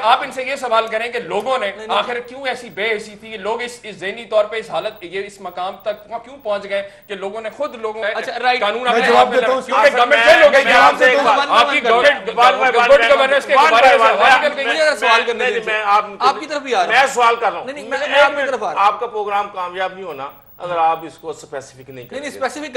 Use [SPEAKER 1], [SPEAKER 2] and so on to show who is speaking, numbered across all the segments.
[SPEAKER 1] آپ ان سے یہ سوال کریں کہ لوگوں نے آخر کیوں ایسی بے حسی تھی, لوگ اس ذہنی طور پہ اس حالت یہ اس مقام تک کیوں پہنچ گئے کہ لوگوں نے خود لوگوں قانون
[SPEAKER 2] آپ کی طرف بھی آ رہا ہوں, میں سوال کر رہا ہوں. آپ کا پروگرام کامیاب نہیں ہونا اگر آپ اس کو اسپیسیفک نہیں کریں.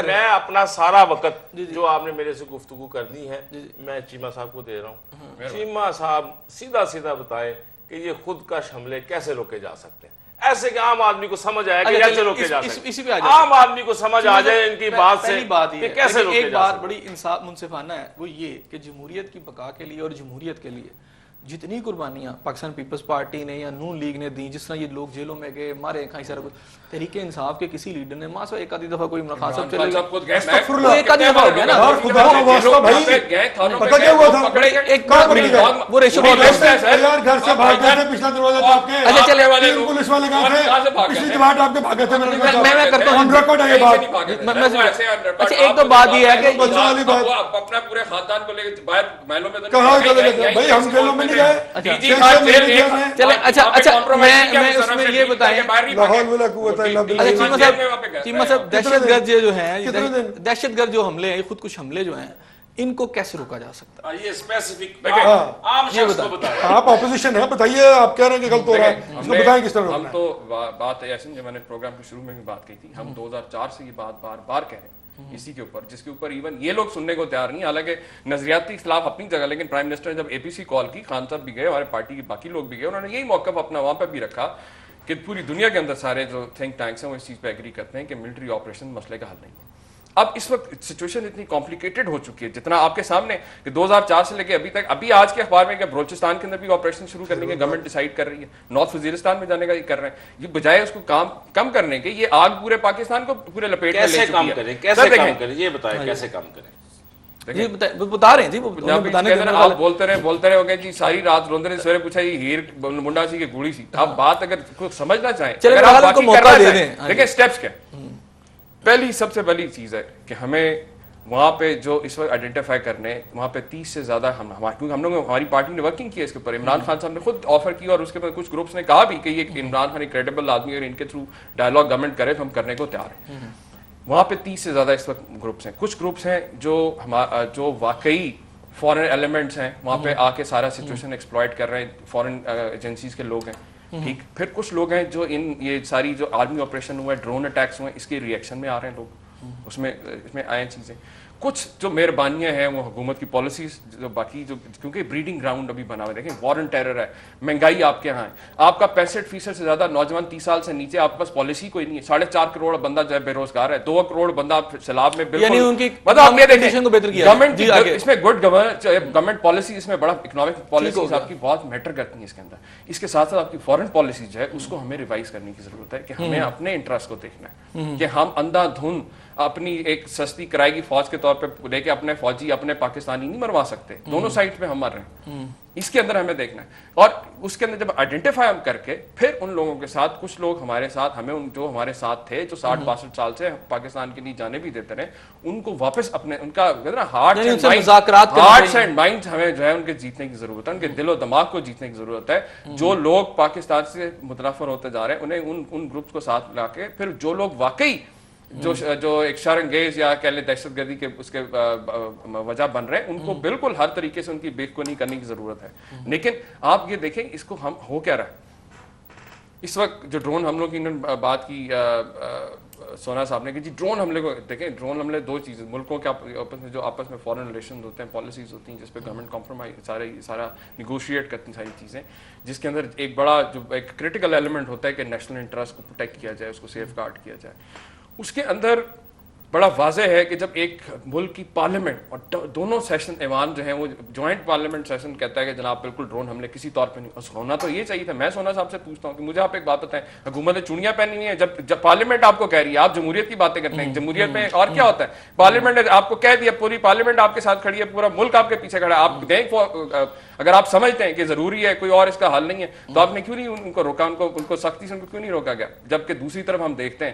[SPEAKER 2] میں اپنا سارا وقت جو آپ نے میرے سے گفتگو کرنی ہے میں چیمہ صاحب کو دے رہا ہوں. چیمہ صاحب سیدھا سیدھا بتائے کہ یہ خودکش حملے کیسے روکے جا سکتے ہیں, ایسے کہ عام آدمی کو سمجھ آئے کہ کیسے روکے جا سکتے ہیں, عام آدمی کو سمجھ آ جائے ان کی بات سے کہ کیسے روکے جا سکتے ہیں.
[SPEAKER 3] ایک بات بڑی انصاف منصفانہ ہے, وہ یہ کہ جمہوریت کی بقا کے لیے اور جمہوریت کے لیے جتنی قربانیاں پاکستان پیپلز پارٹی نے یا نون لیگ نے دی, جس طرح یہ لوگ جیلوں میں گئے مارے کھائیں سارا کچھ, تحریک انصاف کے کسی لیڈر نے ماسو ایک آدھی دفعہ کوئی مخاطب چلے گا وہ ایک آدھی دفعہ ہو گیا نا,
[SPEAKER 4] پتہ کیا ہوا تھا
[SPEAKER 3] ایک بات وہ ریشو
[SPEAKER 4] یار گھر سے بھاگ گئے تھے, پچھلا دروازہ تو آپ کے
[SPEAKER 3] اچھا چلے والے
[SPEAKER 4] پولیس والے کہاں تھے, پچھلی جماعت آپ کے بھاگے تھے.
[SPEAKER 3] میں کرتا ہوں
[SPEAKER 4] ریکارڈ ہے یہ بات.
[SPEAKER 3] اچھا ایک تو بات یہ ہے کہ
[SPEAKER 4] بچوں والی بات
[SPEAKER 1] اپنا پورے خاندان کو لے کے باہر محلوں میں
[SPEAKER 4] کہاں چلے گئے بھائی, ہم جیلوں میں نہیں گئے.
[SPEAKER 3] چلے اچھا میں اس میں یہ بتائیں چیمہ صاحب دہشت گرد جو ہیں, دہشت گرد جو حملے ہیں, خود کش حملے جو ہیں, ان کو کیسے روکا جا سکتا ہے؟
[SPEAKER 2] یہ اسپیسیفک عام شخص کو بتائیں.
[SPEAKER 4] آپ اپوزیشن ہے, بتائیے, آپ کہہ رہے ہیں کہ غلط ہو رہا ہے, اس کو بتائیں کس طرح روکنا ہے.
[SPEAKER 1] ہم تو بات ہے ایسے جو میں نے پروگرام کے شروع میں بھی بات کی تھی, ہم 2004 سے یہ بات بار بار کہہ رہے ہیں اسی کے اوپر, جس کے اوپر ایون یہ لوگ سننے کو تیار نہیں. حالانکہ نظریاتی اختلاف اپنی جگہ, لیکن پرائم منسٹر نے جب اے پی سی کال کی, خان صاحب بھی گئے, ہمارے پارٹی کے باقی لوگ بھی گئے, انہوں نے یہی موقف اپنا وہاں پہ بھی رکھا کہ پوری دنیا کے اندر سارے جو تھنک ٹینکس ہیں وہ اس چیز پہ ایگری کرتے ہیں کہ ملٹری آپریشن مسئلے کا حل نہیں ہے. اب اس وقت سچویشن اتنی کمپلیکیٹڈ ہو چکی ہے, جتنا آپ کے سامنے کہ 2004 سے لے کے ابھی تک, ابھی آج کے اخبار میں کہ بلوچستان کے اندر بھی آپریشن شروع کرنے کے گورنمنٹ ڈیسائیڈ کر رہی ہے, نارتھ وزیرستان میں جانے کا یہ کر رہے ہیں, یہ بجائے اس کو کام کم کرنے کے یہ آگ پورے پاکستان کو پورے لپیٹ میں لے چکی ہے.
[SPEAKER 2] کیسے کام کریں یہ بتائیں, کیسے کام کریں
[SPEAKER 3] بتا رہے ہیں جی,
[SPEAKER 1] آپ بولتے رہے ہو گئے جی ساری رات روندے نے, سویرے پوچھا یہ ہیر منڈا سی کہ گوڑی سی. اب بات اگر کوئی سمجھنا چاہیں, دیکھیں اسٹیپس کیا. پہلی سب سے پہلی چیز ہے کہ ہمیں وہاں پہ جو اس وقت آئیڈینٹیفائی کرنے, وہاں پہ 30 سے زیادہ کیونکہ ہم لوگ ہماری پارٹی نے ورکنگ کی ہے اس کے اوپر. عمران خان صاحب نے خود آفر کیا اور اس کے بعد کچھ گروپس نے کہا بھی کہ یہ عمران خان ایک کریڈیبل آدمی اور ان کے تھرو ڈائلاگ گورنمنٹ کرے تو ہم کرنے کو تیار ہیں. وہاں پہ 30 سے زیادہ اس وقت گروپس ہیں. کچھ گروپس ہیں جو واقعی فورن ایلیمنٹس ہیں, وہاں پہ آ کے سارا سچویشن ایکسپلائٹ کر رہے ہیں, فورن ایجنسیز کے لوگ ہیں. ٹھیک, پھر کچھ لوگ ہیں جو یہ ساری جو آرمی آپریشن ہوا ہے, ڈرون اٹیکس ہوئے ہیں, اس کے ریئیکشن میں آ رہے ہیں لوگ, اس میں آئے ہیں چیزیں. کچھ جو مہربانیاں ہیں وہ حکومت کی پالیسیز جو باقی جو, کیونکہ بریڈنگ گراؤنڈ ابھی بنا ہوا ہے. دیکھیں وار اینڈ ٹیرر ہے, مہنگائی آپ کے یہاں ہے, آپ کا 65% سے زیادہ نوجوان 30 سال سے نیچے, آپ کے پاس پالیسی کوئی نہیں ہے. 4.5 کروڑ بندہ جو ہے بے روزگار ہے, 2 کروڑ بندہ سیلاب میں گورنمنٹ اس میں گڈ گورنمنٹ پالیسی, اس میں بڑا اکنامک پالیسیز آپ کی بہت میٹر کرتی ہیں اس کے اندر. اس کے ساتھ ساتھ آپ کی فورن پالیسی جو ہے اس کو ہمیں ریوائز کرنے کی ضرورت ہے کہ ہمیں اپنے انٹرسٹ کو دیکھنا ہے کہ ہم اندھا دھن اپنی ایک سستی کرائے کی فوج کے طور پہ لے کے اپنے فوجی اپنے پاکستانی نہیں مروا سکتے. دونوں سائڈ پہ ہم مر رہے ہیں, اس کے اندر ہمیں دیکھنا ہے. اور اس کے اندر جب آئیڈینٹیفائی ہم کر کے پھر ان لوگوں کے ساتھ, کچھ لوگ ہمارے ساتھ, ہمیں جو ہمارے ساتھ تھے جو 60-62 سال سے پاکستان کے لیے جانے بھی دیتے رہے, ان کو واپس اپنے ان کا ہارٹس اینڈ مائنڈ ہمیں جو ہے ان کے جیتنے کی ضرورت ہے, ان کے دل و دماغ کو جیتنے کی ضرورت ہے. جو لوگ پاکستان سے متنفر ہوتے جا رہے ہیں انہیں ان گروپس کو ساتھ لا کے, پھر جو لوگ واقعی جو ایک شرانگیز یا کہہ لیں دہشت گردی کے اس کے وجہ بن رہے ہیں, ان کو بالکل ہر طریقے سے ان کی بیک کو نہیں کرنے کی ضرورت ہے. لیکن آپ یہ دیکھیں اس کو ہم ہو کیا رہا ہے اس وقت. جو ڈرون حملوں کی بات کی سونا صاحب نے کہ جی ڈرون حملے کو دیکھیں, ڈرون حملے دو چیزیں, ملکوں کے آپس میں فورن ریلیشن ہوتے ہیں, پالیسیز ہوتی ہیں جس پہ گورنمنٹ کمپرومائز سارا نیگوشیٹ کرتی ہیں ساری چیزیں, جس کے اندر ایک بڑا جو ایک کرٹیکل ایلیمنٹ ہوتا ہے کہ نیشنل انٹرسٹ کو پروٹیکٹ کیا جائے, اس کو سیف گارڈ کیا جائے. اس کے اندر بڑا واضح ہے کہ جب ایک ملک کی پارلیمنٹ اور دونوں سیشن ایوان جو ہیں وہ جوائنٹ پارلیمنٹ سیشن کہتا ہے کہ جناب بالکل ڈرون حملے کسی طور پہ نہیں, ہونا تو یہ چاہیے تھا. میں سونا صاحب سے پوچھتا ہوں کہ مجھے آپ ایک بات بتائیں, حکومت نے چوڑیاں پہنی ہوئی ہیں, جب پارلیمنٹ آپ کو کہہ رہی ہے, آپ جمہوریت کی باتیں کرتے ہیں, جمہوریت میں اور کیا ہوتا ہے, پارلیمنٹ نے آپ کو کہہ دیا, پوری پارلیمنٹ آپ کے ساتھ کھڑی ہے, پورا ملک آپ کے پیچھے کھڑا ہے, آپ دیں اگر آپ سمجھتے ہیں کہ ضروری ہے کوئی اور اس کا حل نہیں ہے تو آپ نے کیوں نہیں ان کو روکا, ان کو سختی سے ان کو کیوں نہیں روکا گیا. جبکہ دوسری طرف ہم دیکھتے ہیں